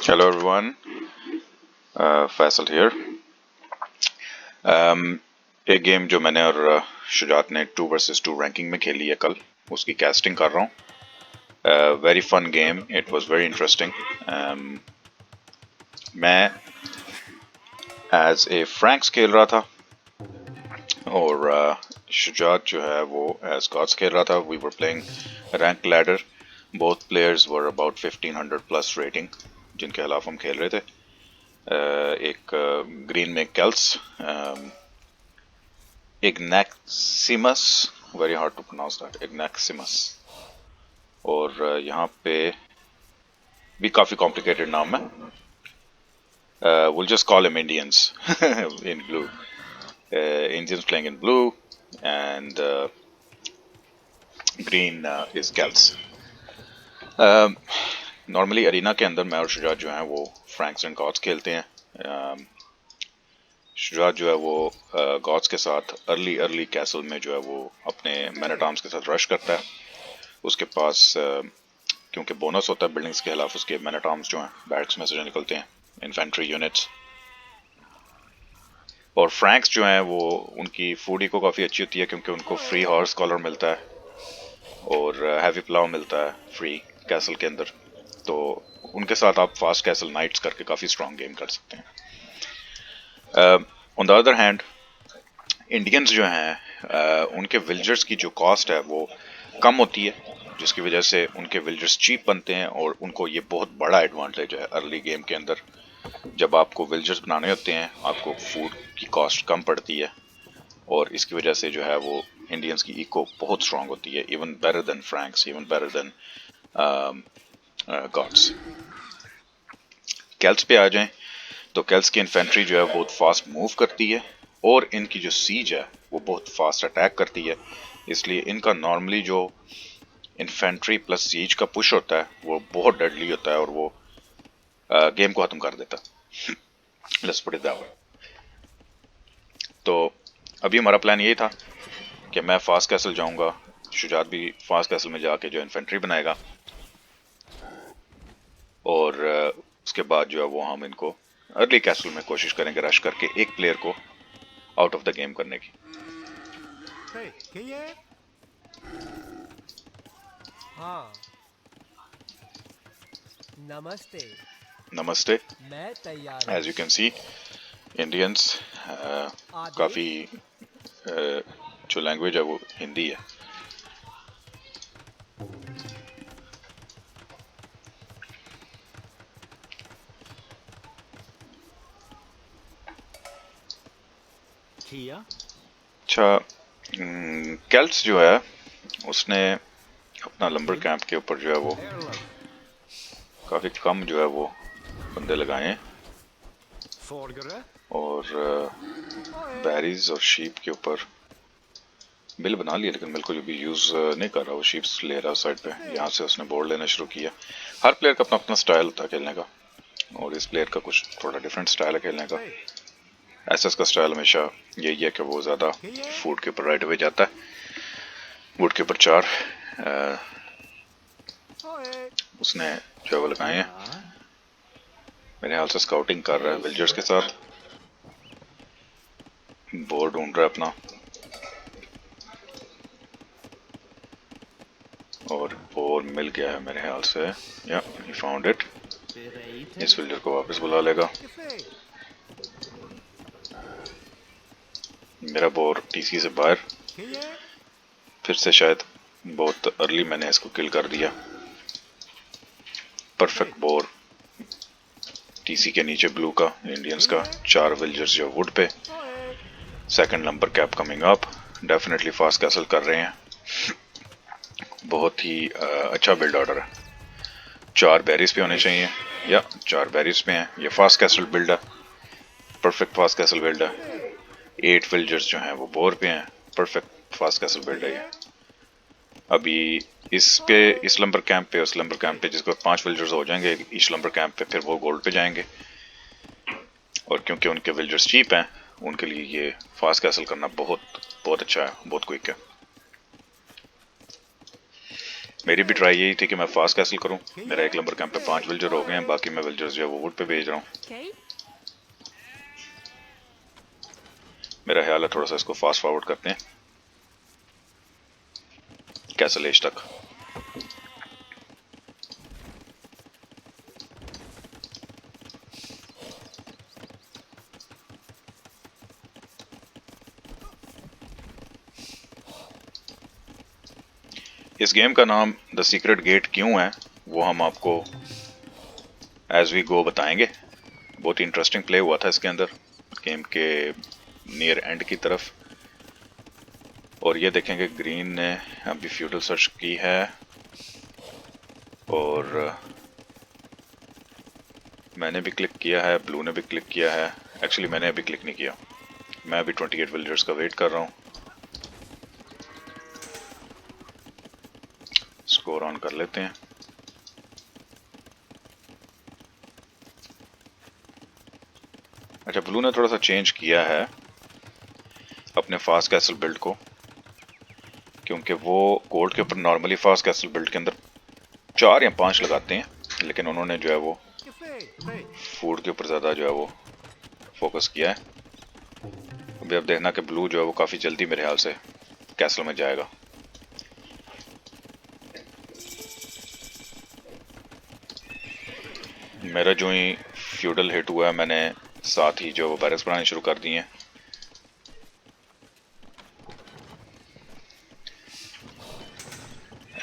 Hello everyone, Faisal here. एक game जो मैंने और शुजात ने 2 वर्सेस 2 रैंकिंग में खेली है कल, उसकी कैस्टिंग कर रहा हूँ। Very fun game, it was very interesting. मैं एज ए फ्रैंक्स खेल रहा था और शुजात जो है वो एज गॉड्स खेल रहा था। We were playing rank ladder. Both players were about 1500 plus rating जिनके खिलाफ हम खेल रहे थे। एक ग्रीन में कैल्स, इग्नैक्सिमस, very hard to pronounce that, इग्नैक्सिमस। और यहाँ पे भी काफी कॉम्प्लिकेटेड नाम है। We'll just call him Indians in blue. Indians playing in blue and green is Celts. Normally arena के अंदर मैं और शुजात जो हैं वो फ्रैंक्स एंड गॉड्स खेलते हैं। शुजात जो है वो गॉड्स के साथ अर्ली कैसल में जो है वो अपने मैन एट आर्म्स के साथ रश करता है। उसके पास क्योंकि बोनस होता है बिल्डिंग्स के खिलाफ, उसके मैन एट आर्म्स जो हैं बैरक्स में से जो निकलते हैं, इन्फेंट्री यूनिट्स। और फ्रैंक्स जो हैं वो उनकी फूडी को काफ़ी अच्छी होती है क्योंकि उनको फ्री हॉर्स कॉलर मिलता है और हैवी प्लाव मिलता है फ्री कैसल के अंदर। तो उनके साथ आप फास्ट कैसल नाइट्स करके काफ़ी स्ट्रॉन्ग गेम कर सकते हैं। On the other hand Indians जो हैं उनके विल्जर्स की जो कॉस्ट है वो कम होती है, जिसकी वजह से उनके विल्जर्स चीप बनते हैं और उनको ये बहुत बड़ा एडवांटेज है अर्ली गेम के अंदर। जब आपको विल्जर्स बनाने होते हैं आपको फूड की कॉस्ट कम पड़ती है और इसकी वजह से जो है वो इंडियंस की इको बहुत स्ट्रांग होती है, even better than Franks, even better than gods. कैल्स पे आ जाएं तो कैल्स की इन्फेंट्री जो है बहुत फास्ट मूव करती है और इनकी जो सीज है वो बहुत फास्ट अटैक करती है, इसलिए इनका नॉर्मली जो इन्फेंट्री प्लस सीज का पुश होता है वो बहुत डेडली होता है और वो गेम को खत्म कर देता है। Let's put it that way. तो अभी हमारा प्लान ये था कि मैं फास्ट कैसल जाऊंगा, शुजात भी फास्ट कैसल में जाके जो इन्फेंट्री बनाएगा और उसके बाद जो है वो हम इनको अर्ली कैसल में कोशिश करेंगे रश करके एक प्लेयर को आउट ऑफ द गेम करने की। हाँ, नमस्ते। नमस्ते। मैं तैयार हूँ। As you can see Indians काफ़ी जो लैंग्वेज है वो हिंदी है। किया? अच्छा, कैल्स जो है उसने अपना लंबर कैंप के ऊपर जो है वो काफ़ी कम जो है वो बंदे लगाए हैं और बैरीज और शीप के ऊपर बिल बना लिया, लेकिन बिल को जो भी यूज़ नहीं कर रहा, वो शीप्स ले रहा है साइड पे। यहाँ से उसने बोर्ड लेना शुरू किया। हर प्लेयर का अपना अपना स्टाइल होता है खेलने का और इस प्लेयर का कुछ थोड़ा डिफरेंट स्टाइल है खेलने का। एसएस का स्टाइल हमेशा यही है कि वो ज़्यादा फूड के ऊपर राइट अवे जाता है, वुड के ऊपर 4 उसने जो है वो लगाए हैं। मेरे हाल से स्काउटिंग कर रहा है विल्जर्स के साथ, बोर्ड ढूंढ रहा है अपना और बोर मिल गया है मेरे ख्याल से। या ही फाउंड इट। इस विल्जर को वापस बुला लेगा। मेरा बोर टीसी से बाहर, फिर से शायद बहुत अर्ली मैंने इसको किल कर दिया। परफेक्ट बोर टीसी के नीचे ब्लू का, इंडियंस का 4 विल्जर्स जो वुड पे। Second number cap coming up, definitely fast castle कर रहे हैं। बहुत ही अच्छा बिल्ड ऑर्डर है। 4 बैरिस पे होने चाहिए, या 4 बैरिस पे हैं। ये फास्ट कैसल बिल्ड है, परफेक्ट फास्ट कैसल बिल्ड है। 8 विल्जर्स जो हैं वो बोर पे हैं, परफेक्ट फास्ट कैसल बिल्ड है ये। अभी इस लंबर कैंप पे, उस लंबर कैंप पे जिसको 5 विल्जर्स हो जाएंगे इस लंबर कैंप पे, फिर वो गोल्ड पे जाएंगे। और क्योंकि उनके विल्जर्स चीप हैं उनके लिए ये फास्ट कैसल करना बहुत बहुत अच्छा है, बहुत क्विक है। मेरी भी ट्राई यही थी कि मैं फास्ट कैसल करूं। मेरा एक लंबर कैंप पे 5 विल्जर हो गए हैं, बाकी मैं विल्जर्स जो है वो वुड पे भेज रहा हूँ। मेरा ख्याल है थोड़ा सा इसको फास्ट फॉरवर्ड करते हैं कैसल एज तक। इस गेम का नाम द सीक्रेट गेट क्यों है वो हम आपको एज वी गो बताएंगे। बहुत ही इंटरेस्टिंग प्ले हुआ था इसके अंदर गेम के नियर एंड की तरफ। और ये देखेंगे ग्रीन ने अभी फ्यूडल सर्च की है और मैंने भी क्लिक किया है, ब्लू ने भी क्लिक किया है। एक्चुअली मैंने अभी क्लिक नहीं किया, मैं अभी 28 विल्जर्स का वेट कर रहा हूँ। स्कोर ऑन कर लेते हैं। अच्छा, ब्लू ने थोड़ा सा चेंज किया है अपने फास्ट कैसल बिल्ड को, क्योंकि वो गोल्ड के ऊपर नॉर्मली फास्ट कैसल बिल्ड के अंदर 4 या 5 लगाते हैं, लेकिन उन्होंने जो है वो फूड के ऊपर ज़्यादा जो है वो फोकस किया है। अभी अब देखना कि ब्लू जो है वो काफ़ी जल्दी मेरे ख्याल से कैसल में जाएगा। मेरा जो ही फ्यूडल हिट हुआ है मैंने साथ ही जो वो बैरक्स बनाने शुरू कर दिए हैं।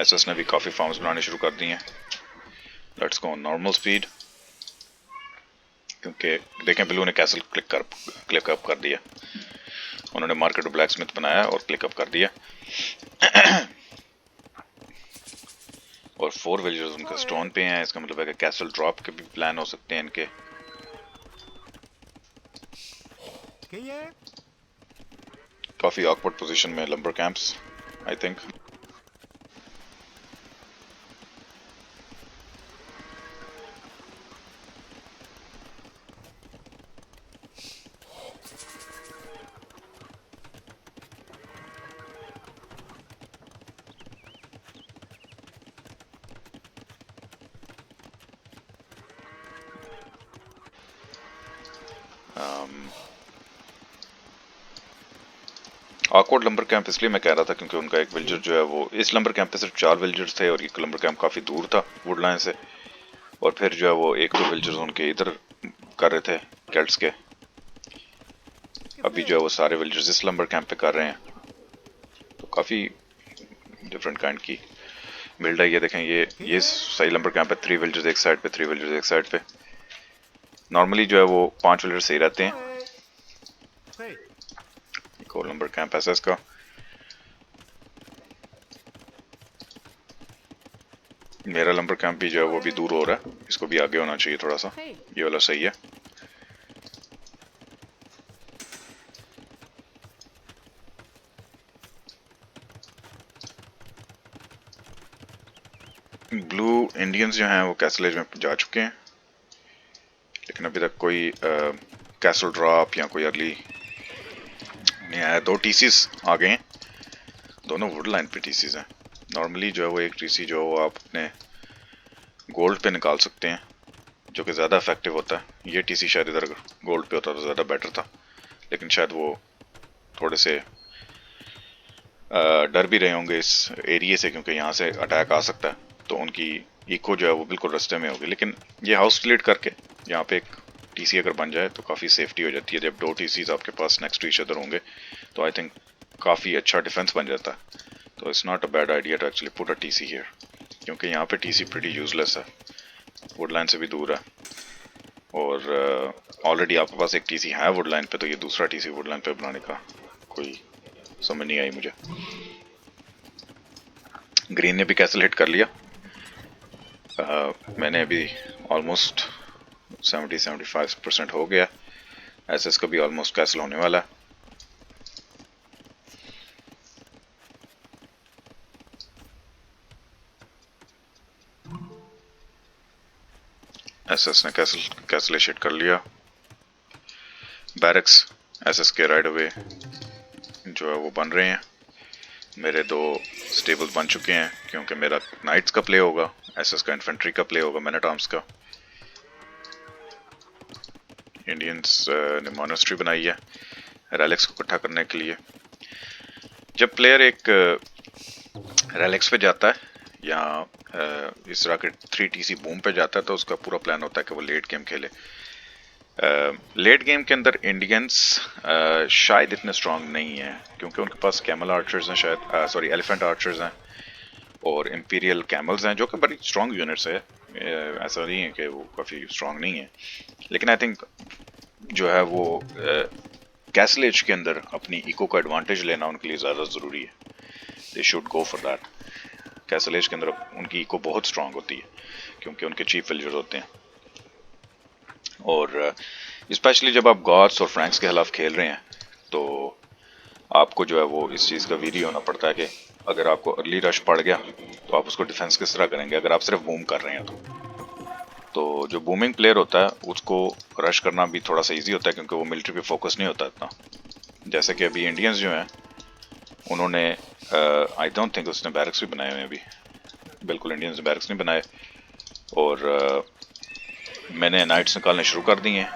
एसएस ने भी काफ़ी फार्म्स बनाने शुरू कर दिए हैं। लेट्स गो नॉर्मल स्पीड, क्योंकि देखें ब्लू ने कैसल क्लिक अप कर दिया। उन्होंने मार्केट ब्लैक स्मिथ बनाया और क्लिक अप कर दिया। और 4 विलेजर्स उनके स्टोन पे हैं, इसका मतलब है कि कैसल ड्रॉप के भी प्लान हो सकते हैं इनके। काफ़ी ऑकवर्ड पोजीशन में lumbar camps I think. Awkward lumbar camp इसलिए मैं कह रहा था क्योंकि उनका एक विलेजर जो है वो, इस लंबर कैंप पे सिर्फ 4 विलेजर्स थे और एक लंबर कैंप काफ़ी दूर था वुड लाइन से। और फिर जो है वो 1-2 विलेजर्स उनके इधर कर रहे थे कैल्ट्स के। अभी जो है वो सारे विलेजर्स इस लंबर कैंप पे कर रहे हैं, तो काफ़ी डिफरेंट काइंड की बिल्ड है। ये देखें, ये सही लंबर कैंप है। 3 विलेजर्स एक साइड पे, 3 विलेजर्स एक साइड पे। नॉर्मली जो है वो 5 विलेजर्स सही रहते हैं। एक और लंबर कैंप है इसका। मेरा लंबर कैंप भी जो है वो भी दूर हो रहा है, इसको भी आगे होना चाहिए थोड़ा सा। ये वाला सही है। ब्लू इंडियंस जो हैं वो कैसल एज में जा चुके हैं, लेकिन अभी तक कोई कैसल ड्रॉप या कोई अर्ली नहीं आया। 2 टीसीज आ गए हैं, दोनों वुड लाइन पे टीसीज हैं। नॉर्मली जो है वो एक टीसी जो आप अपने गोल्ड पे निकाल सकते हैं, जो कि ज़्यादा इफेक्टिव होता है। ये टीसी शायद इधर गोल्ड पे होता तो ज़्यादा बेटर था, लेकिन शायद वो थोड़े से डर भी रहे होंगे इस एरिया से, क्योंकि यहाँ से अटैक आ सकता है, तो उनकी इको जो है वो बिल्कुल रास्ते में होगी। लेकिन ये हाउस डिलीट करके यहाँ पे एक टीसी अगर बन जाए तो काफ़ी सेफ्टी हो जाती है। जब 2 टीसीज आपके पास नेक्स्ट टू ईच अदर होंगे तो आई थिंक काफ़ी अच्छा डिफेंस बन जाता है। तो it's not a bad idea to actually put a TC here, क्योंकि यहाँ पे टीसी प्रीटी यूजलेस है, वुडलाइन से भी दूर है। और ऑलरेडी आपके पास एक टीसी है वुडलाइन पे, तो ये दूसरा टीसी वुडलाइन पे बनाने का कोई समझ नहीं आई मुझे। ग्रीन ने भी कैसल हिट कर लिया। मैंने अभी ऑलमोस्ट 70-75% हो गया। एसएस का भी ऑलमोस्ट कैसल होने वाला है। एसएस ने कैसल हिट कर लिया। बैरक्स एसएस के राइट अवे जो है वो बन रहे हैं। मेरे 2 स्टेबल्स बन चुके हैं क्योंकि मेरा नाइट्स का प्ले होगा, एसएस का इन्फेंट्री का प्ले होगा, मैन एट आर्म्स का। इंडियंस ने मॉनेस्ट्री बनाई है रेलिक्स को इकट्ठा करने के लिए। जब प्लेयर एक रेलिक्स पे जाता है या इस तरह के 3TC बूम पे जाता है तो उसका पूरा प्लान होता है कि वो लेट गेम खेले। लेट गेम के अंदर इंडियंस शायद इतने स्ट्रांग नहीं है क्योंकि उनके पास कैमल आर्चर्स हैं, शायद सॉरी एलिफेंट आर्चर्स हैं और इंपीरियल कैमल्स हैं जो कि बड़ी स्ट्रांग यूनिट्स है। ऐसा नहीं है कि वो काफ़ी स्ट्रांग नहीं है, लेकिन आई थिंक जो है वो कैसल एज के अंदर अपनी इको का एडवांटेज लेना उनके लिए ज़्यादा ज़रूरी है। They should go for that. Castle age के अंदर उनकी इको बहुत स्ट्रांग होती है क्योंकि उनके चीफ विलेजर्स होते हैं, और स्पेशली जब आप गॉड्स और फ्रैंक्स के खिलाफ खेल रहे हैं तो आपको जो है वो इस चीज़ का वीरी होना पड़ता है कि अगर आपको अर्ली रश पड़ गया तो आप उसको डिफेंस किस तरह करेंगे अगर आप सिर्फ बूम कर रहे हैं तो जो बूमिंग प्लेयर होता है उसको रश करना भी थोड़ा सा इजी होता है क्योंकि वो मिलिट्री पे फोकस नहीं होता इतना। जैसे कि अभी इंडियंस जो हैं उन्होंने आई डोंट थिंक उसने बैरक्स भी बनाए हुए अभी, बिल्कुल इंडियंस ने बैरक्स नहीं बनाए, और मैंने नाइट्स निकालने शुरू कर दिए हैं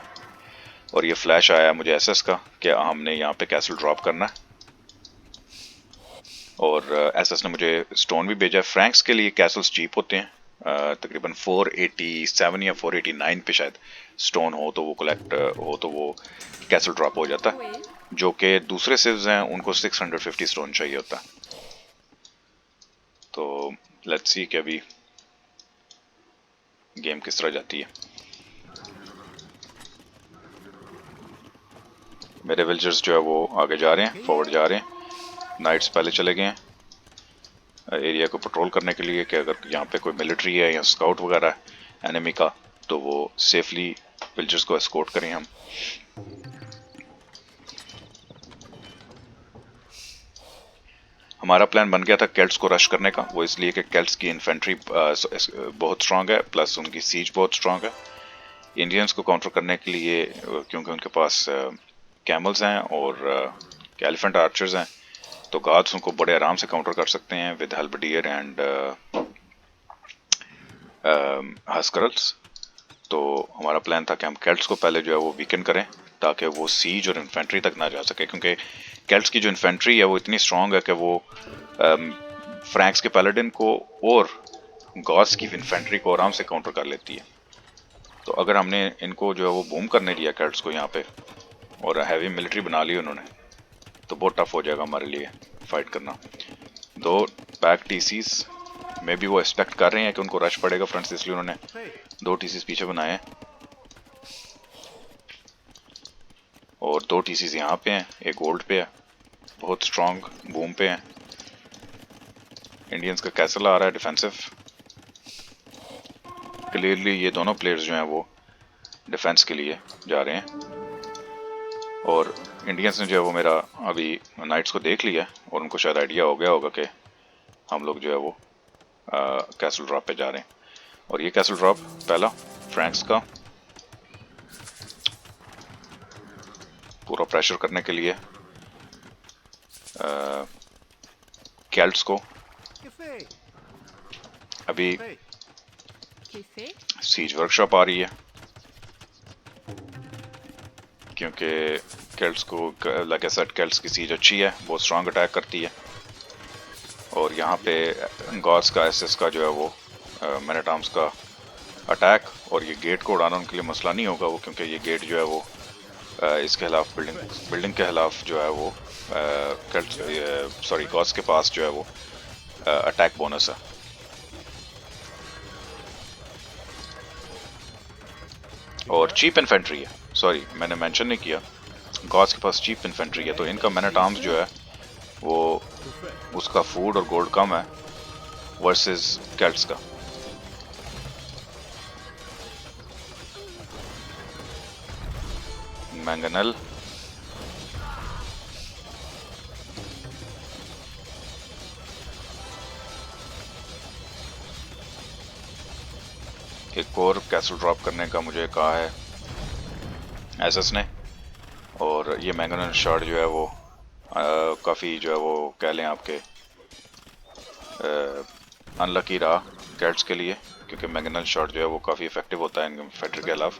और ये फ्लैश आया मुझे एसएस का कि हमने यहाँ पे कैसल ड्रॉप करना है, और एसएस ने मुझे स्टोन भी भेजा है। फ्रैंक्स के लिए कैसल्स चीप होते हैं, तकरीबन 487 या 489 पे शायद स्टोन हो तो वो कलेक्ट हो तो वो कैसल ड्रॉप हो जाता है, जो कि दूसरे सिव्स हैं उनको 650 स्टोन चाहिए होता है। तो लेट्स सी कि अभी गेम किस तरह जाती है। मेरे विलेजर्स जो है वो आगे जा रहे हैं, फॉरवर्ड जा रहे हैं। नाइट्स पहले चले गए हैं एरिया को पेट्रोल करने के लिए कि अगर यहाँ पे कोई मिलिट्री है या स्काउट वगैरह है एनिमी का तो वो सेफली विलेजर्स को एस्कॉर्ट करें हम। हमारा प्लान बन गया था केल्ट्स को रश करने का, वो इसलिए कि केल्ट्स की इन्फेंट्री बहुत स्ट्रांग है प्लस उनकी सीज बहुत स्ट्रांग है। इंडियंस को काउंटर करने के लिए क्योंकि उनके पास कैमल्स हैं और एलिफेंट आर्चर्स हैं तो गार्ड्स उनको बड़े आराम से काउंटर कर सकते हैं विद हेल्बडियर एंड हस्कर्ल्स। तो हमारा प्लान था कि हम केल्ट्स को पहले जो है वो वीकन करें ताकि वो सीज और इन्फेंट्री तक ना जा सके, क्योंकि केल्ट्स की जो इन्फेंट्री है वो इतनी स्ट्रांग है कि वो फ्रैंक्स के पैलेडिन को और गॉड्स की इन्फेंट्री को आराम से काउंटर कर लेती है। तो अगर हमने इनको जो है वो बूम करने दिया केल्ट्स को यहाँ पे और हैवी मिलिट्री बना ली उन्होंने तो बहुत टफ हो जाएगा हमारे लिए फाइट करना। 2 बैक टीसीज में भी वो एक्सपेक्ट कर रहे हैं कि उनको रश पड़ेगा फ्रंट से, इसलिए उन्होंने 2 टीसीज पीछे बनाए हैं और 2 टीसीज यहाँ पे हैं, एक गोल्ड पे है, बहुत स्ट्रांग बूम पे है। इंडियंस का कैसल आ रहा है डिफेंसिव। क्लियरली ये दोनों प्लेयर्स जो हैं वो डिफेंस के लिए जा रहे हैं और इंडियंस ने जो है वो मेरा अभी नाइट्स को देख लिया और उनको शायद आइडिया हो गया होगा कि हम लोग जो है वो कैसल ड्रॉप पे जा रहे हैं। और ये कैसल ड्रॉप पहला फ्रैंक्स का पूरा प्रेशर करने के लिए केल्ट्स को अभी सीज वर्कशॉप आ रही है क्योंकि केल्ट्स को लाइक आई सेड केल्ट्स की सीज अच्छी है, बहुत स्ट्रांग अटैक करती है और यहाँ पे गॉड्स का एसएस का जो है वो मैन एट आर्म्स का अटैक और ये गेट को उड़ाना उनके लिए मसला नहीं होगा वो, क्योंकि ये गेट जो है वो इसके खिलाफ बिल्डिंग के खिलाफ जो है वो सॉरी गॉड्स के पास जो है वो अटैक बोनस है। और चीप इन्फेंट्री है, सॉरी मैंने मेंशन नहीं किया, गॉड्स के पास चीप इन्फेंट्री है तो इनका मैन एट आर्म्स जो है वो उसका फूड और गोल्ड कम है वर्सेस केल्ट्स का। मैंगनल एक और कैसल ड्रॉप करने का मुझे कहा है एसएस ने, और ये मैंगनल शॉट जो है वो काफ़ी जो है वो कह लें आपके अनलकी रहा कैट्स के लिए, क्योंकि मैग्नल शॉट जो है वो काफ़ी इफेक्टिव होता है इन्फेंट्री के खिलाफ।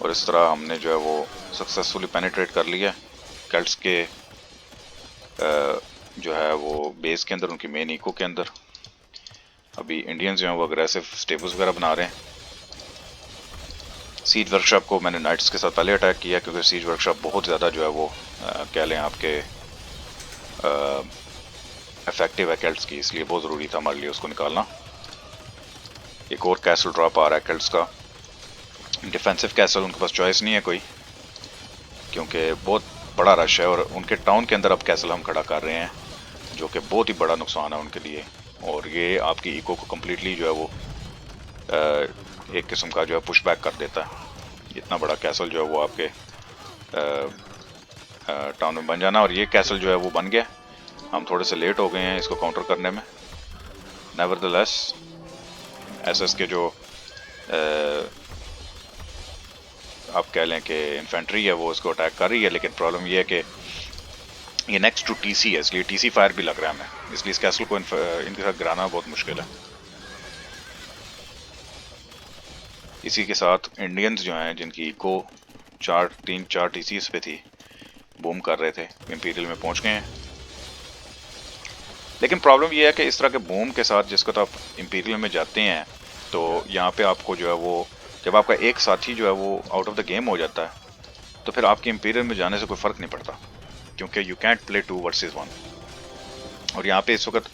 और इस तरह हमने जो है वो सक्सेसफुली पेनिट्रेट कर लिया कैट्स के जो है वो बेस के अंदर, उनकी मेन इको के अंदर। अभी इंडियंस जो हैं वो अग्रेसिव स्टेबल्स वगैरह बना रहे हैं। सीज वर्कशॉप को मैंने नाइट्स के साथ पहले अटैक किया, क्योंकि सीज वर्कशॉप बहुत ज़्यादा जो है वो कह लें आपके इफेक्टिव है कैल्ट्स की, इसलिए बहुत ज़रूरी था हमारे लिए उसको निकालना। एक और कैसल ड्रॉप आ रहा है कैल्ट्स का, डिफेंसिव कैसल, उनके पास चॉइस नहीं है कोई, क्योंकि बहुत बड़ा रश है और उनके टाउन के अंदर अब कैसल हम खड़ा कर रहे हैं, जो कि बहुत ही बड़ा नुकसान है उनके लिए। और ये आपकी इको को कम्प्लीटली जो है वो एक किस्म का जो है पुश बैक कर देता है। इतना बड़ा कैसल जो है वो आपके टाउन में बन जाना, और ये कैसल जो है वो बन गया। हम थोड़े से लेट हो गए हैं इसको काउंटर करने में। नेवरदलेस एसएस के जो आप कह लें कि इन्फेंट्री है वो इसको अटैक कर रही है, लेकिन प्रॉब्लम ये है कि ये नेक्स्ट टू टीसी है, इसलिए टीसी फायर भी लग रहा है हमें, इसलिए इस कैसल को इनके साथ गिराना बहुत मुश्किल है। इसी के साथ इंडियंस जो हैं जिनकी इको 3-4 टीसी पे थी, बूम कर रहे थे, इंपीरियल में पहुंच गए हैं। लेकिन प्रॉब्लम ये है कि इस तरह के बूम के साथ जिसको तो आप इंपीरियल में जाते हैं, तो यहाँ पे आपको जो है वो, जब आपका एक साथी जो है वो आउट ऑफ द गेम हो जाता है, तो फिर आपके इंपीरियल में जाने से कोई फ़र्क नहीं पड़ता, क्योंकि यू कैंट प्ले 2 वर्सेस 1। और यहाँ पे इस वक्त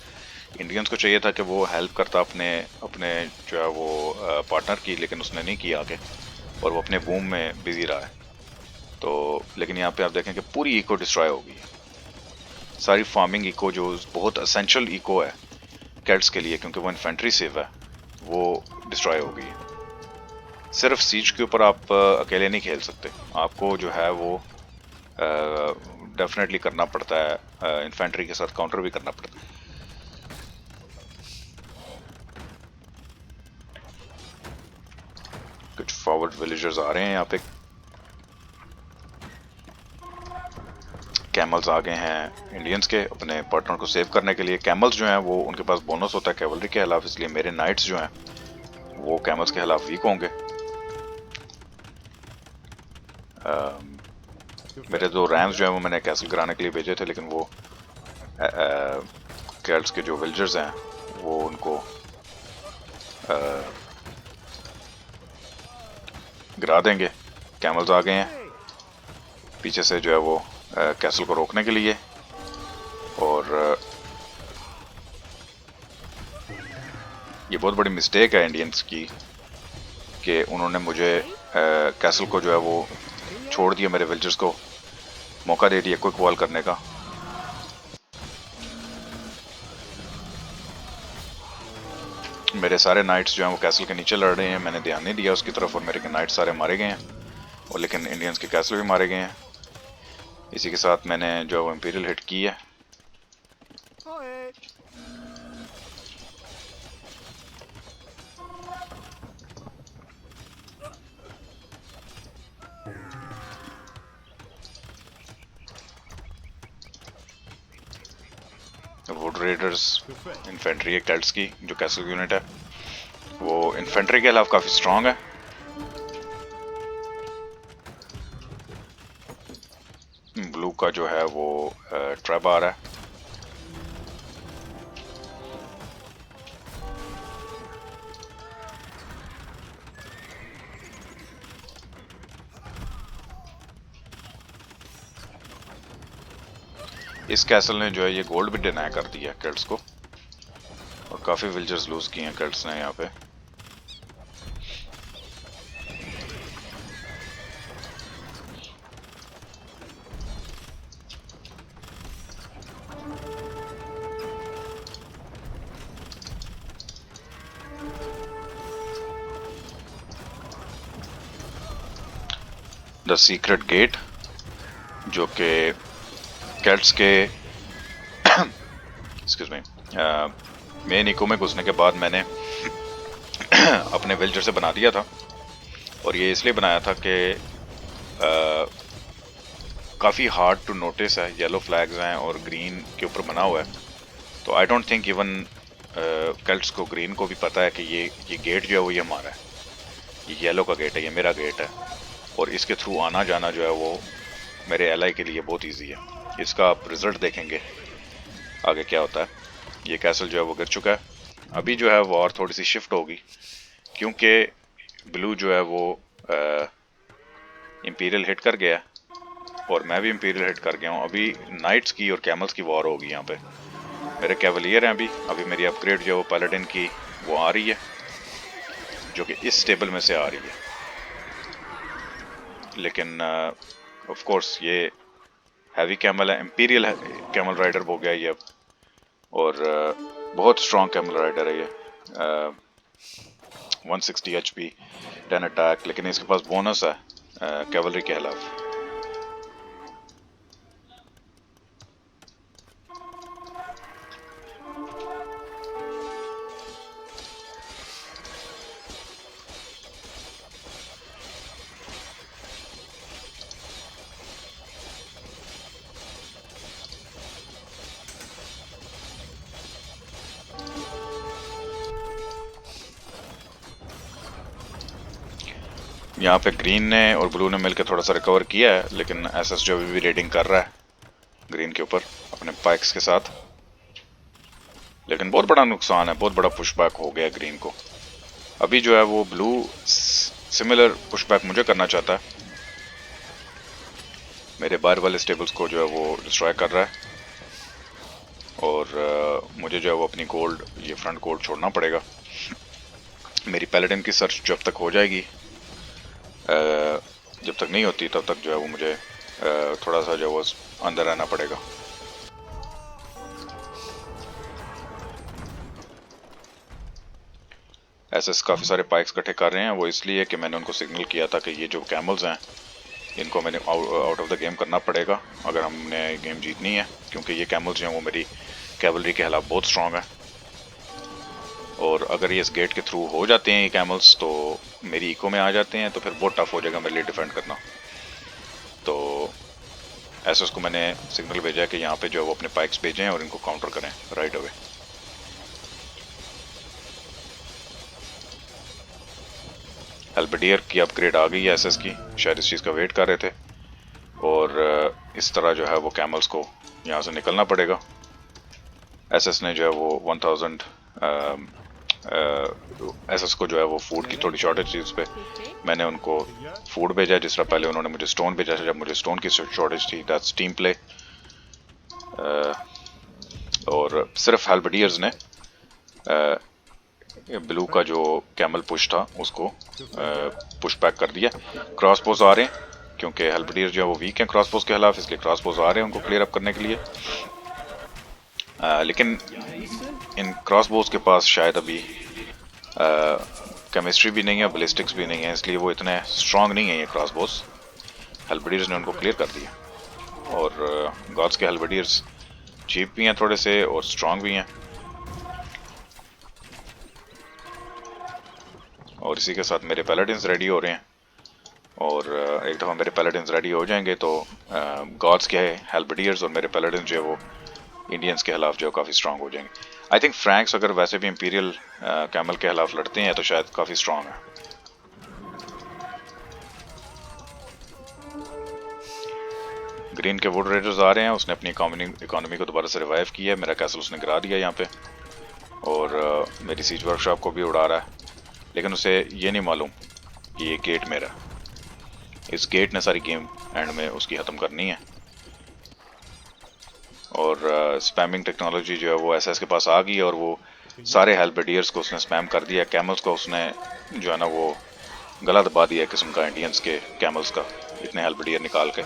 इंडियंस को चाहिए था कि वो हेल्प करता अपने जो है वो पार्टनर की, लेकिन उसने नहीं किया आगे, और वो अपने बूम में बिजी रहा है। तो लेकिन यहाँ पे आप देखें कि पूरी इको डिस्ट्रॉय हो गई है, सारी फार्मिंग इको जो बहुत असेंशियल इको है कैट्स के लिए, क्योंकि वो इन्फेंट्री सेव है, वो डिस्ट्रॉय हो गई है। सिर्फ सीज के ऊपर आप अकेले नहीं खेल सकते, आपको जो है वो डेफिनेटली करना पड़ता है, इन्फेंट्री के साथ काउंटर भी करना पड़ता है। कुछ फॉरवर्ड विलेजर्स आ रहे हैं यहाँ पे, कैमल्स आ गए हैं इंडियंस के अपने पार्टनर को सेव करने के लिए। कैमल्स जो हैं वो उनके पास बोनस होता है कैवलरी के खिलाफ, इसलिए मेरे नाइट्स जो हैं वो कैमल्स के खिलाफ वीक होंगे। मेरे 2 रैम्स जो हैं वो मैंने कैसल गिराने के लिए भेजे थे, लेकिन वो कैल्ट्स के जो विलेजर्स हैं वो उनको गिरा देंगे। कैमल्स आ गए हैं पीछे से जो है वो कैसल को रोकने के लिए, और ये बहुत बड़ी मिस्टेक है इंडियंस की कि उन्होंने मुझे कैसल को जो है वो छोड़ दिया, मेरे विलेजर्स को मौका दे दिया क्विक वॉल करने का। मेरे सारे नाइट्स जो हैं वो कैसल के नीचे लड़ रहे हैं, मैंने ध्यान नहीं दिया उसकी तरफ, और मेरे के नाइट्स सारे मारे गए हैं, और लेकिन इंडियंस के कैसल भी मारे गए हैं। इसी के साथ मैंने जो है वो इंपीरियल हिट की है। वुड रेडर्स इन्फेंट्री है कैल्ट्स की, जो कैसल यूनिट है वो इन्फेंट्री के खिलाफ काफ़ी स्ट्रॉन्ग है। ब्लू का जो है वो ट्रैप आ रहा है, इस कैसल ने जो है ये गोल्ड भी डिनाई कर दिया कैल्ट्स को, और काफ़ी विलेजर्स लूज किए हैं कैल्ट्स ने यहाँ पे। द सीक्रेट गेट, जो कि कैट्स के एक्सक्यूज मी मेन इको में घुसने के बाद मैंने अपने विलेजर से बना दिया था, और ये इसलिए बनाया था कि काफ़ी हार्ड टू नोटिस है, येलो फ्लैग्स हैं और ग्रीन के ऊपर बना हुआ है, तो I don't think even cults को, ग्रीन को भी पता है कि ये गेट जो है वो ये हमारा है, ये येलो का गेट है, ये मेरा गेट है, और इसके थ्रू आना जाना जो है वो मेरे एलआई के लिए बहुत ईजी है। इसका आप रिजल्ट देखेंगे आगे क्या होता है। ये कैसल जो है वो गिर चुका है। अभी जो है वो और थोड़ी सी शिफ्ट होगी क्योंकि ब्लू जो है वो इंपीरियल हिट कर गया और मैं भी इंपीरियल हिट कर गया हूँ। अभी नाइट्स की और कैमल्स की वॉर होगी यहाँ पे। मेरे कैवलियर हैं अभी मेरी अपग्रेड जो है वो पैलेडिन की वो आ रही है, जो कि इस टेबल में से आ रही है। लेकिन ऑफ कोर्स ये हैवी कैमल है, इंपीरियल कैमल राइडर हो गया ये अब, और बहुत स्ट्रॉन्ग कैमल राइडर है ये। 160 HP, 10 अटैक, लेकिन इसके पास बोनस है कैवलरी के खिलाफ। यहाँ पे ग्रीन ने और ब्लू ने मिलकर थोड़ा सा रिकवर किया है, लेकिन एसएस जो अभी भी रेडिंग कर रहा है ग्रीन के ऊपर अपने पाइक्स के साथ। लेकिन बहुत बड़ा नुकसान है, बहुत बड़ा पुशबैक हो गया ग्रीन को। अभी जो है वो ब्लू सिमिलर पुशबैक मुझे करना चाहता है, मेरे बाहर वाले स्टेबल्स को जो है वो डिस्ट्रॉय कर रहा है, और मुझे जो है वो अपनी गोल्ड, ये फ्रंट गोल्ड छोड़ना पड़ेगा। मेरी पैलेडिन की सर्च जब तक हो जाएगी, जब तक नहीं होती तब तक जो है वो मुझे थोड़ा सा जो है वो अंदर रहना पड़ेगा। एसएस काफ़ी सारे पाइक्स इकट्ठे कर रहे हैं, वो इसलिए कि मैंने उनको सिग्नल किया था कि ये जो कैमल्स हैं इनको मैंने आउट ऑफ द गेम करना पड़ेगा अगर हमने गेम जीतनी है, क्योंकि ये कैमल्स जो हैं वो मेरी कैवलरी के खिलाफ बहुत स्ट्रॉन्ग है, और अगर ये इस गेट के थ्रू हो जाते हैं ये कैमल्स तो मेरी इको में आ जाते हैं, तो फिर बहुत टफ हो जाएगा मेरे लिए डिफेंड करना। तो एसएस को मैंने सिग्नल भेजा है कि यहाँ पे जो है वो अपने पाइक्स भेजें और इनको काउंटर करें राइट अवे। हेल्बडियर की अपग्रेड आ गई है एसएस की, शायद इस चीज़ का वेट कर रहे थे, और इस तरह जो है वो कैमल्स को यहाँ से निकलना पड़ेगा। एसएस ने जो है वो 1000 एसएस को जो है वो फूड की थोड़ी शॉर्टेज थी, उस पर मैंने उनको फूड भेजा, जिस तरह पहले उन्होंने मुझे स्टोन भेजा था जब मुझे स्टोन की शॉर्टेज थी। That's team play. और सिर्फ हेल्बडियर्स ने ब्लू का जो कैमल पुश था उसको पुश बैक कर दिया। क्रॉसबोज आ रहे हैं क्योंकि हेल्बडियर जो है वो वीक हैं क्रॉसबोज के खिलाफ, इसलिए क्रॉसबोज आ रहे हैं उनको क्लियर अप करने के लिए। लेकिन इन क्रॉसबोज के पास शायद अभी केमिस्ट्री भी नहीं है, बैलिस्टिक्स भी नहीं है, इसलिए वो इतने स्ट्रांग नहीं है ये क्रॉसबोज। हेल्बडियर्स ने उनको क्लियर कर दिया, और गॉड्स के हेल्बडियर्स चीप भी हैं थोड़े से और स्ट्रांग भी हैं। और इसी के साथ मेरे पैलेडिन्स रेडी हो रहे हैं, और एक दफ़ा मेरे पैलेडिन्स रेडी हो जाएंगे तो गॉड्स के हेल्बडियर्स और मेरे पैलेडिन्स जो है वो इंडियंस के खिलाफ जो है काफ़ी स्ट्रांग हो जाएंगे। आई थिंक फ्रैंक्स अगर वैसे भी इंपीरियल कैमल के खिलाफ लड़ते हैं तो शायद काफ़ी स्ट्रांग है। ग्रीन के वुड रेडर्स आ रहे हैं, उसने अपनी इकोनॉमी को दोबारा से रिवाइव किया है, मेरा कैसल उसने गिरा दिया यहाँ पे, और मेरी सीज वर्कशॉप को भी उड़ा रहा है। लेकिन उसे ये नहीं मालूम कि ये गेट मेरा, इस गेट ने सारी गेम एंड में उसकी ख़त्म करनी है। और स्पैमिंग टेक्नोलॉजी जो है वो एसएस के पास आ गई, और वो सारे हेल्बडियर्स को उसने स्पैम कर दिया। कैमल्स को उसने जो है ना वो गला दबा दिया किस्म का इंडियंस के कैमल्स का, इतने हेल्बडियर निकाल के।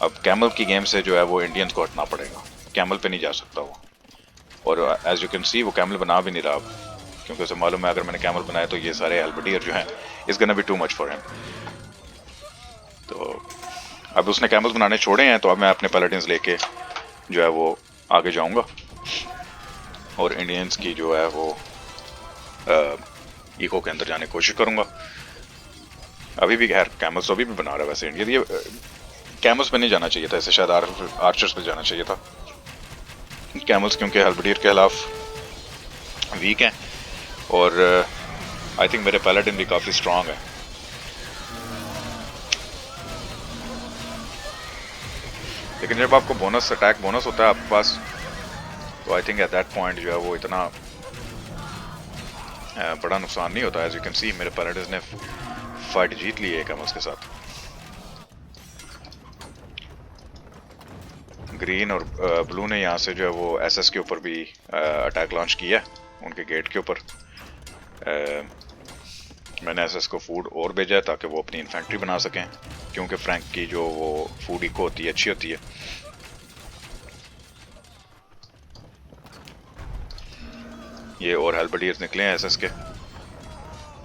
अब कैमल की गेम से जो है वो इंडियंस को हटना पड़ेगा, कैमल पे नहीं जा सकता वो। और एज यू कैन सी वो कैमल बना भी नहीं रहा, क्योंकि उसे मालूम है अगर मैंने कैमल बनाया तो ये सारे हेल्बडियर जो हैं is gonna be too much for him. तो अब उसने कैमल्स बनाने छोड़े हैं, तो अब मैं अपने पैलेडिन्स लेके जो है वो आगे जाऊंगा, और इंडियंस की जो है वो इको के अंदर जाने की कोशिश करूंगा। अभी भी खैर कैमल्स तो अभी भी बना रहा है वैसे इंडिया, ये कैमल्स पे नहीं जाना चाहिए था, इसे शायद आर्चर्स पे जाना चाहिए था, कैमल्स क्योंकि हेल्बडियर के खिलाफ वीक हैं और आई थिंक मेरे पैलेडिन भी काफ़ी स्ट्रांग है। लेकिन जब आपको बोनस अटैक बोनस होता है आपके पास तो I think at that point जो है वो इतना बड़ा नुकसान नहीं होता। एज यू कैन सी मेरे पैलेडिन ने फाइट जीत ली है कैमल्स के साथ। ग्रीन और ब्लू ने यहाँ से जो है वो एसएस के ऊपर भी अटैक लॉन्च किया उनके गेट के ऊपर। मैंने एसएस को फूड और भेजा है ताकि वो अपनी इन्फेंट्री बना सकें क्योंकि फ्रैंक की जो वो फूड इको होती है अच्छी होती है। ये और हेल्बडियर्स निकले हैं एसएस के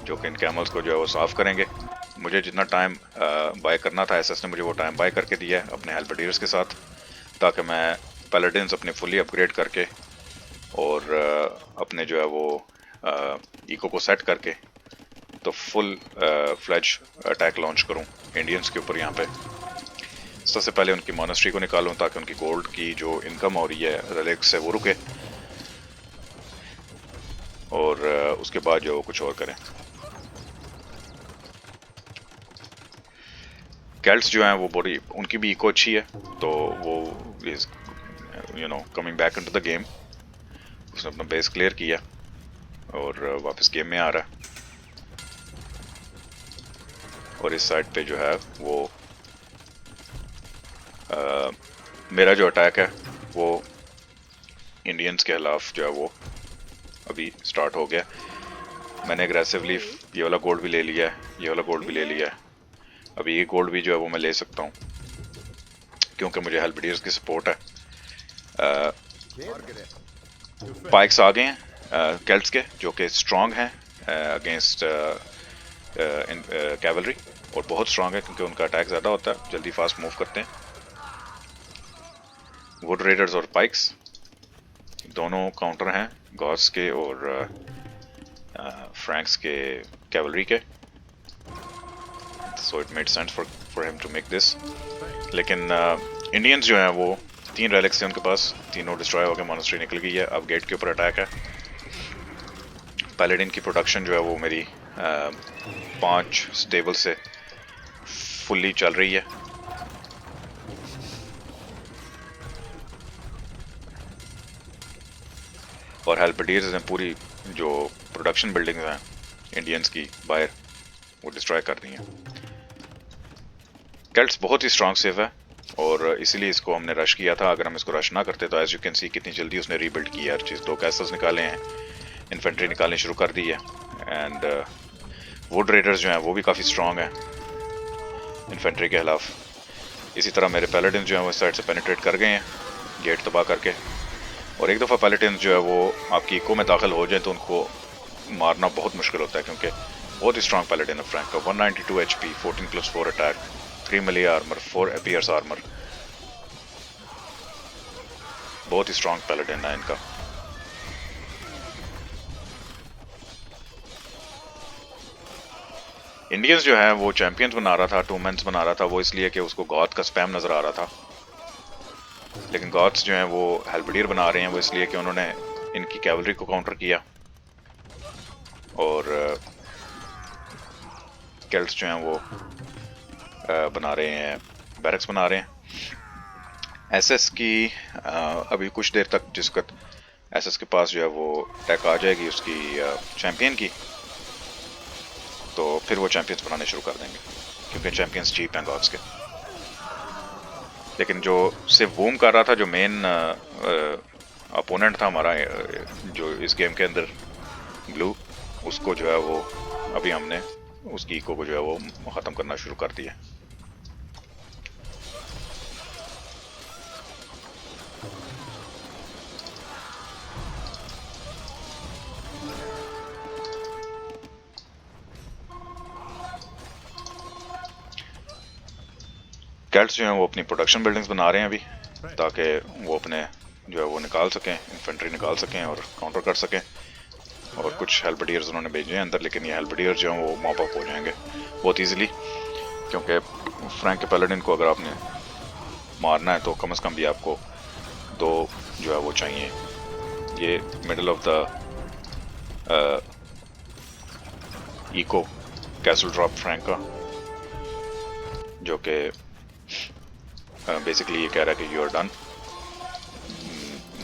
जो कि इन कैमल्स को जो है वो साफ करेंगे। मुझे जितना टाइम बाय करना था एसएस ने मुझे वो टाइम बाय करके दिया है अपने हेल्बडियर्स के साथ ताकि मैं पैलेडिन्स अपने फुली अपग्रेड करके और अपने जो है वो इको को सेट करके तो फुल फ्लैज अटैक लॉन्च करूं इंडियंस के ऊपर यहाँ पे। सबसे पहले उनकी मॉनेस्ट्री को निकालूं ताकि उनकी गोल्ड की जो इनकम हो रही है रिलिक्स से वो रुके और उसके बाद जो कुछ और करें। कैल्ट्स जो हैं वो बड़ी उनकी भी इको अच्छी है तो वो is coming back into the game. उसने अपना बेस क्लियर किया और वापस गेम में आ रहा है। और इस साइड पे जो है वो मेरा जो अटैक है वो इंडियंस के खिलाफ जो है वो अभी स्टार्ट हो गया। मैंने एग्रेसिवली ये वाला गोल्ड भी ले लिया है, ये वाला गोल्ड भी ले लिया है। अभी ये गोल्ड भी जो है वो मैं ले सकता हूँ क्योंकि मुझे हेल्बडियर्स की सपोर्ट है। पाइक्स आ गए हैं कैल्ट्स के जो कि स्ट्रांग हैं अगेंस्ट कैवलरी और बहुत स्ट्रांग है क्योंकि उनका अटैक ज़्यादा होता है, जल्दी फास्ट मूव करते हैं। वुड रेडर्स और पाइक्स दोनों काउंटर हैं गॉड्स के और फ्रैंक्स के कैवलरी के। So it made sense for him to make this. लेकिन इंडियंस जो हैं वो 3 रेलिक्स थे उनके पास, तीनों डिस्ट्रॉय हो गए, मॉनेस्ट्री निकल गई है। अब गेट के ऊपर अटैक है। पैलेडिन की प्रोडक्शन जो है वो मेरी 5 स्टेबल से फुल्ली चल रही है। और हेल्बडियर्स ने पूरी जो प्रोडक्शन बिल्डिंग्स हैं इंडियंस की बाहर वो डिस्ट्रॉय कर दी हैं। कैल्ट्स बहुत ही स्ट्रॉन्ग सेव है और इसीलिए इसको हमने रश किया था। अगर हम इसको रश ना करते तो एज यू कैन सी कितनी जल्दी उसने रीबिल्ड की है हर चीज़। 2 कैसल्स निकाले हैं, इन्फेंट्री निकालनी शुरू कर दी है एंड वुड रेडर्स जो हैं वो भी काफ़ी स्ट्रॉन्ग हैं इन्फेंट्री के खिलाफ। इसी तरह मेरे पैलेडिन्स जो हैं वो इस साइड से पेनिट्रेट कर गए हैं गेट तबाह करके। और एक दफ़ा पैलेडिन्स जो है वो आपकी इको में दाखिल हो जाए तो उनको मारना बहुत मुश्किल होता है क्योंकि बहुत ही स्ट्रॉन्ग पैलेडिन है फ्रैंक का। 192 HP, 14+4 attack, 3 melee armour, 4 pierce armour. बहुत ही स्ट्रॉन्ग पैलेडिन है इनका। इंडियंस जो है वो चैंपियंस बना रहा था, 2 men's बना रहा था, वो इसलिए कि उसको गॉड का स्पैम नजर आ रहा था। लेकिन गॉड्स जो हैं वो हेल्बडियर बना रहे हैं वो इसलिए कि उन्होंने इनकी कैवलरी को काउंटर किया और कैल्ट्स जो हैं वो बना रहे हैं, बैरक्स बना रहे हैं। एसएस की अभी कुछ देर तक जिस वक्त एसएस के पास जो है वो अटैक आ जाएगी उसकी चैंपियन की तो फिर वो चैंपियंस बनाने शुरू कर देंगे क्योंकि चैंपियंस चीप हैं गॉड्स के। लेकिन जो सिर्फ बूम कर रहा था, जो मेन अपोनेंट था हमारा जो इस गेम के अंदर ब्लू, उसको जो है वो अभी हमने उसकी इको को जो है वो ख़त्म करना शुरू कर दिया। कैट्स जो हैं वो अपनी प्रोडक्शन बिल्डिंग्स बना रहे हैं अभी ताकि वो अपने जो है वो निकाल सकें, इन्फेंट्री निकाल सकें और काउंटर कर सकें। और कुछ हेल्बडियर्स उन्होंने भेजे हैं अंदर, लेकिन ये हेल्बडियर्स जो हैं वो मॉप अप हो जाएंगे बहुत ईजिली क्योंकि फ्रैंक के पैलेडिन को अगर आपने मारना है तो कम से कम भी आपको दो जो है वो चाहिए। ये middle of the eco castle drop Frank का, जो कि बेसिकली ये कह रहा है कि you are done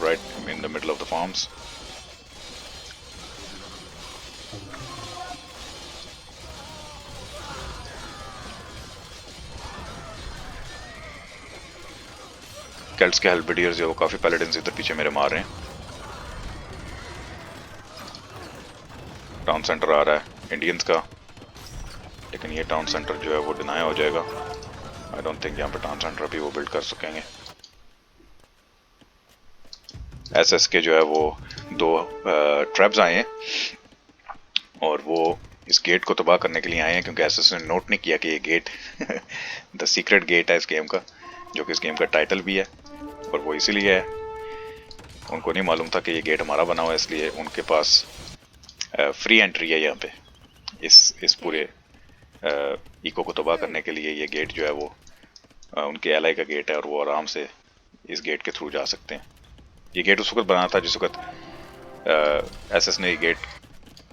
right in the middle of the farms. Celts के हेल्बिडियर्स जो वो काफी पैलेडिन्स इधर पीछे मेरे मार रहे हैं। टाउन सेंटर आ रहा है इंडियंस का, लेकिन ये टाउन सेंटर जो है वो डिनाई हो जाएगा। आई डोंट थिंक यहाँ पे टाउन सेंटर भी वो बिल्ड कर सकेंगे। एसएस के जो है वो दो ट्रैप्स आए हैं और वो इस गेट को तबाह करने के लिए आए हैं, क्योंकि एसएस ने नोट नहीं किया कि ये गेट द सीक्रेट गेट है इस गेम का, जो कि इस गेम का टाइटल भी है। और वो इसीलिए है, उनको नहीं मालूम था कि ये गेट हमारा बना हुआ है, इसलिए उनके पास फ्री एंट्री है यहाँ पे इस पूरे इको को तबाह करने के लिए। ये गेट जो है वो उनके एलआई का गेट है और वो आराम से इस गेट के थ्रू जा सकते हैं। ये गेट उस वक्त बना था जिस वक्त एसएस ने ये गेट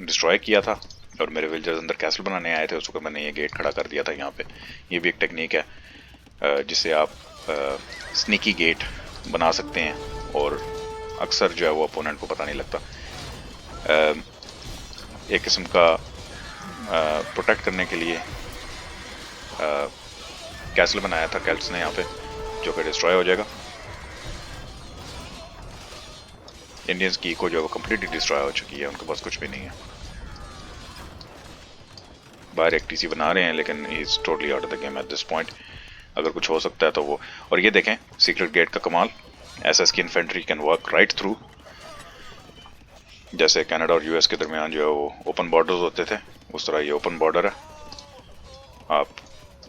डिस्ट्रॉय किया था और मेरे विलेजर्स अंदर कैसल बनाने आए थे। उस वक्त मैंने ये गेट खड़ा कर दिया था यहाँ पे। ये भी एक टेक्निक है जिससे आप स्नीकी गेट बना सकते हैं और अक्सर जो है वो अपोनेंट को पता नहीं लगता। एक किस्म का प्रोटेक्ट करने के लिए कैसल बनाया था केल्ट्स ने यहाँ पे, जो कि डिस्ट्रॉय हो जाएगा। इंडियंस की इको जो है वो कम्प्लीटली डिस्ट्रॉय हो चुकी है, उनके पास कुछ भी नहीं है। बाहर एक टीसी बना रहे हैं लेकिन he is totally out of the game at this point. अगर कुछ हो सकता है तो वो। और ये देखें सीक्रेट गेट का कमाल, एसएस की infantry can work right through. जैसे कनाडा और यूएस के दरमियान जो है वो ओपन बॉर्डर्स होते थे, उस तरह ये ओपन बॉर्डर है। आप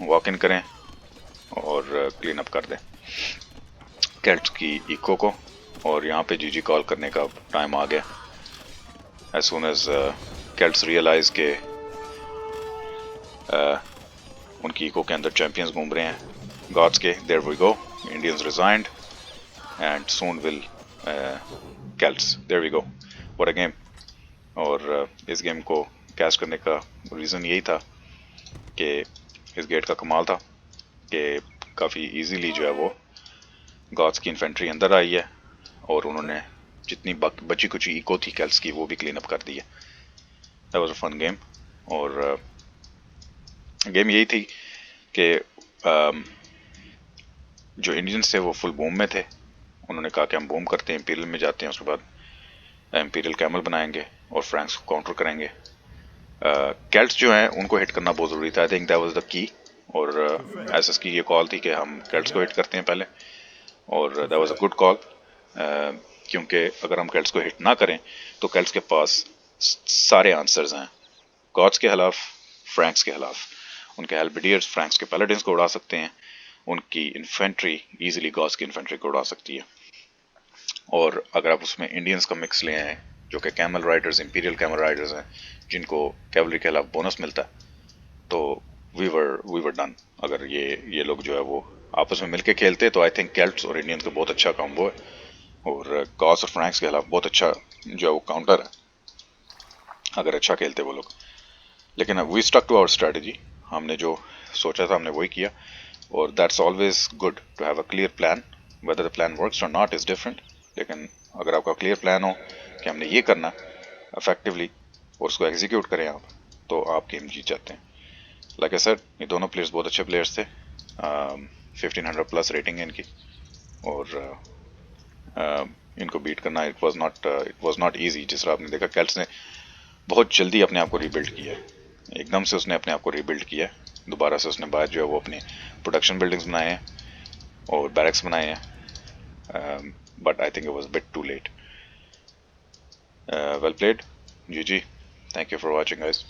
वॉक इन करें और क्लीन अप कर दें केल्ट्स की इको को। और यहाँ पे जीजी कॉल करने का टाइम आ गया। As soon as Celts realise के उनकी इको के अंदर चैंपियंस घूम रहे हैं गॉड्स के, there we go, Indians resigned and soon will Celts, there we go, what a game. और इस गेम को कैच करने का रीज़न यही था कि इस गेट का कमाल था कि काफ़ी इजीली जो है वो गॉड्स की इन्फेंट्री अंदर आई है और उन्होंने जितनी बची कुची इको थी केल्ट्स की वो भी क्लीन अप कर दी है। That was a fun game. और गेम यही थी कि जो इंडियंस थे वो फुल बूम में थे। उन्होंने कहा कि हम बूम करते हैं, इंपीरियल में जाते हैं, उसके बाद इंपीरियल कैमल बनाएंगे और फ्रैंक्स को काउंटर करेंगे। केल्ट्स जो हैं उनको हिट करना बहुत ज़रूरी था। I think that was the key. और एसएस की ये कॉल थी कि हम केल्ट्स को हिट करते हैं पहले, और that was a good call, क्योंकि अगर हम केल्ट्स को हिट ना करें तो केल्ट्स के पास सारे आंसर्स हैं गॉड्स के खिलाफ, फ्रैंक्स के खिलाफ। उनके हेल्बिडियर्स फ्रैंक्स के पैलेडिन्स को उड़ा सकते हैं, उनकी इन्फेंट्री इजीली गॉड्स की इन्फेंट्री को उड़ा सकती है। और अगर आप उसमें इंडियंस का मिक्स ले आए जो कि camel Riders, imperial camel Riders हैं, जिनको कैवलरी के खिलाफ बोनस मिलता है, तो वी वर डन। अगर ये लोग जो है वो आपस में मिलके खेलते तो आई थिंक केल्ट्स और इंडियंस का बहुत अच्छा कॉम्बो है और गॉड्स और फ्रैंक्स के खिलाफ बहुत अच्छा जो है वो काउंटर है अगर अच्छा खेलते वो लोग। लेकिन we stuck to our strategy, हमने जो सोचा था हमने वही किया। और that's always good to have a clear plan. Whether the plan works और नॉट इज डिफरेंट, लेकिन अगर आपका क्लियर प्लान हो कि हमने ये करना इफेक्टिवली और उसको एग्जीक्यूट करें आप, तो आप गेम जीत जाते हैं। लाइक आई सेड, ये दोनों प्लेयर्स बहुत अच्छे प्लेयर्स थे। 1500 प्लस रेटिंग है इनकी और इनको बीट करना इट वाज नॉट इजी। जिस तरह आपने देखा केल्ट्स ने बहुत जल्दी अपने आप को रीबिल्ड किया है, एकदम से उसने अपने आप को रीबिल्ड किया है। दोबारा से उसने बाद जो है वो अपने प्रोडक्शन बिल्डिंग्स बनाए हैं और बैरक्स बनाए हैं, but I think it was bit too late. Well played, G G, thank you for watching guys.